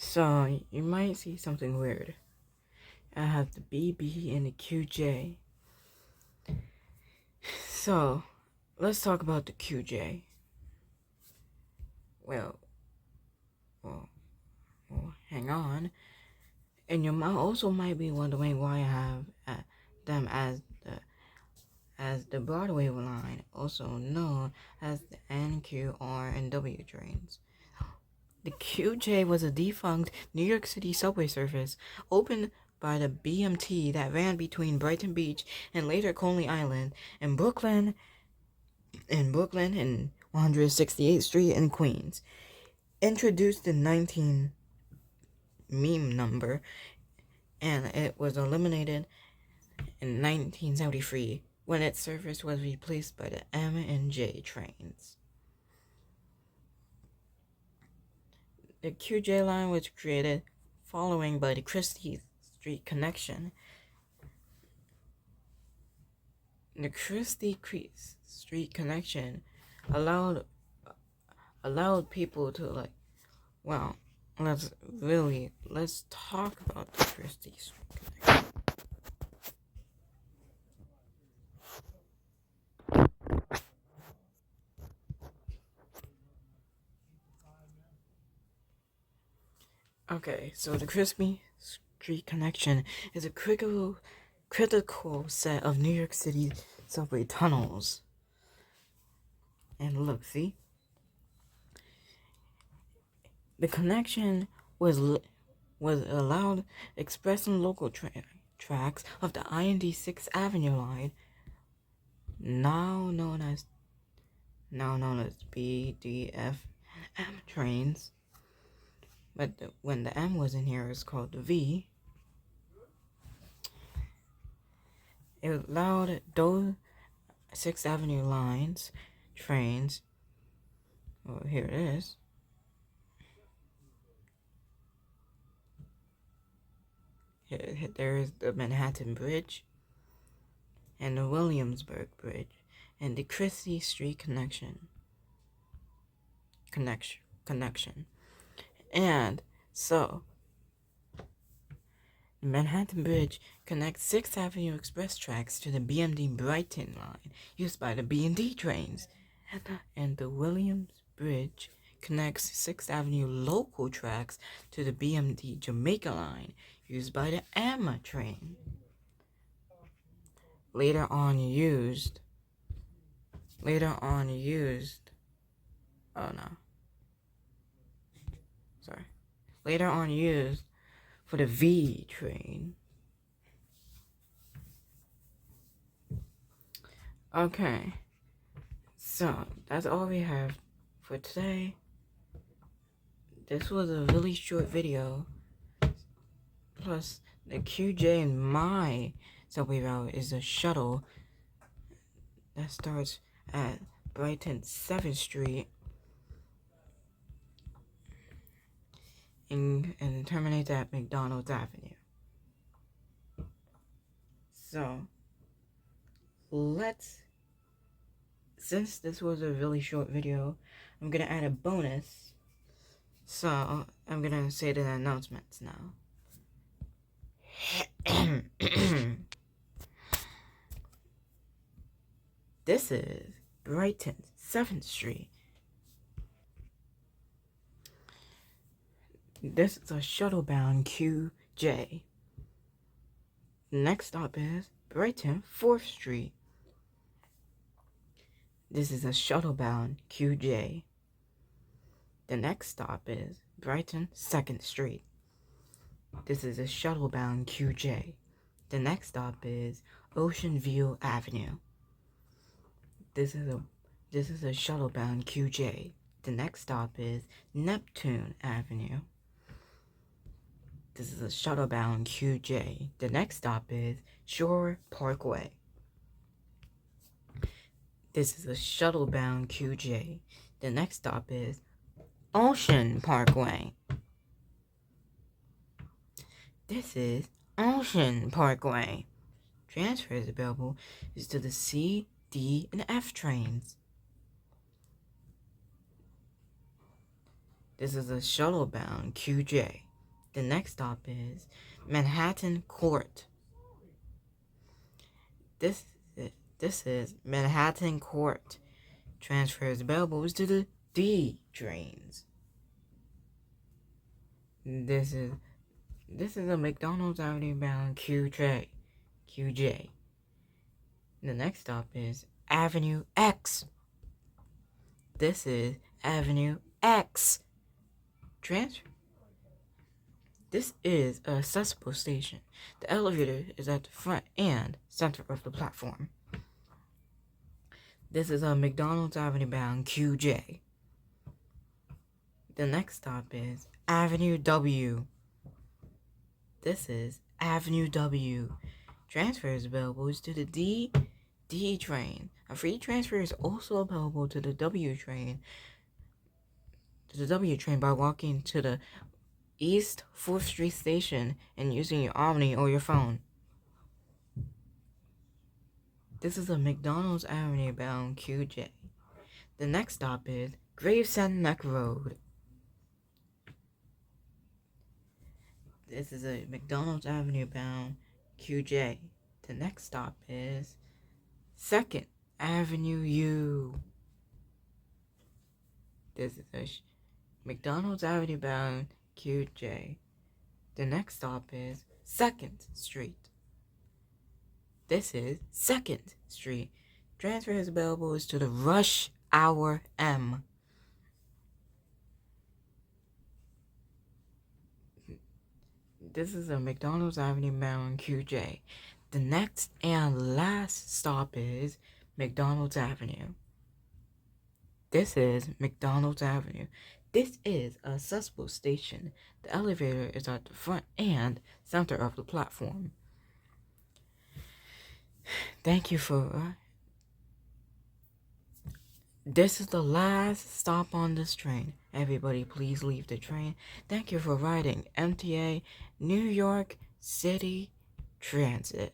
So you might see something weird. I have the BB and the QJ. So let's talk about the QJ. Well, well, hang on. And you might be wondering why I have them as the Broadway line, also known as the N, Q, R, and W trains. The QJ was a defunct New York City subway service opened by the BMT that ran between Brighton Beach and later Coney Island in Brooklyn and 168th Street in Queens. Introduced in 19 meme number, and it was eliminated in 1973 when its service was replaced by the M and J trains. The QJ line was created following by the Christie Street connection. The Christie Street connection allowed people to let's talk about the Christie Street connection. Okay, so the Christie Street connection is a critical set of New York City subway tunnels. And look, see? The connection was allowed express and local tracks of the IND 6th Avenue line, now known as BDFM trains. But when the M was in here, it's called the V. It allowed those 6th Avenue lines, trains. Well, here it is. There is the Manhattan Bridge and the Williamsburg Bridge and the Christie Street connection. And so the Manhattan Bridge connects 6th Avenue Express tracks to the BMD Brighton line used by the B&D trains, and the Williams Bridge connects 6th Avenue local tracks to the BMD Jamaica line used by the AMA train. Later on used for the V train. Okay, so that's all we have for today. This was a really short video. Plus, the QJ in my subway route is a shuttle that starts at Brighton 7th Street and terminates at McDonald's Avenue. So, since this was a really short video, I'm gonna add a bonus. So, I'm gonna say the announcements now. This is Brighton 7th Street. This is a shuttle-bound QJ. The next stop is Brighton 4th Street. This is a shuttle-bound QJ. The next stop is Brighton 2nd Street. This is a shuttle-bound QJ. The next stop is Ocean View Avenue. This is a shuttle-bound QJ. The next stop is Neptune Avenue. This is a shuttle-bound QJ. The next stop is Shore Parkway. This is a shuttle-bound QJ. The next stop is Ocean Parkway. This is Ocean Parkway. Transfers available is to the C, D, and F trains. This is a shuttle-bound QJ. The next stop is Manhattan Court. This is Manhattan Court. Transfers available to the D trains. This is a McDonald's Avenue bound QJ. The next stop is Avenue X. This is Avenue X. This is a accessible station. The elevator is at the front and center of the platform. This is a McDonald's Avenue bound QJ. The next stop is Avenue W. This is Avenue W. Transfer is available to the D train. A free transfer is also available to the W train. By walking to the East 4th Street station and using your Omni or your phone. This is a McDonald's Avenue bound QJ. The next stop is Gravesend Neck Road. This is a McDonald's Avenue bound QJ. The next stop is 2nd Avenue U. This is a McDonald's Avenue bound QJ. The next stop is 2nd Street. This is 2nd Street. Transfer is available to the Rush Hour M. This is a McDonald's Avenue bound QJ. The next and last stop is McDonald's Avenue. This is McDonald's Avenue. This is a accessible station. The elevator is at the front and center of the platform. Thank you for... This is the last stop on this train. Everybody, please leave the train. Thank you for riding MTA New York City Transit.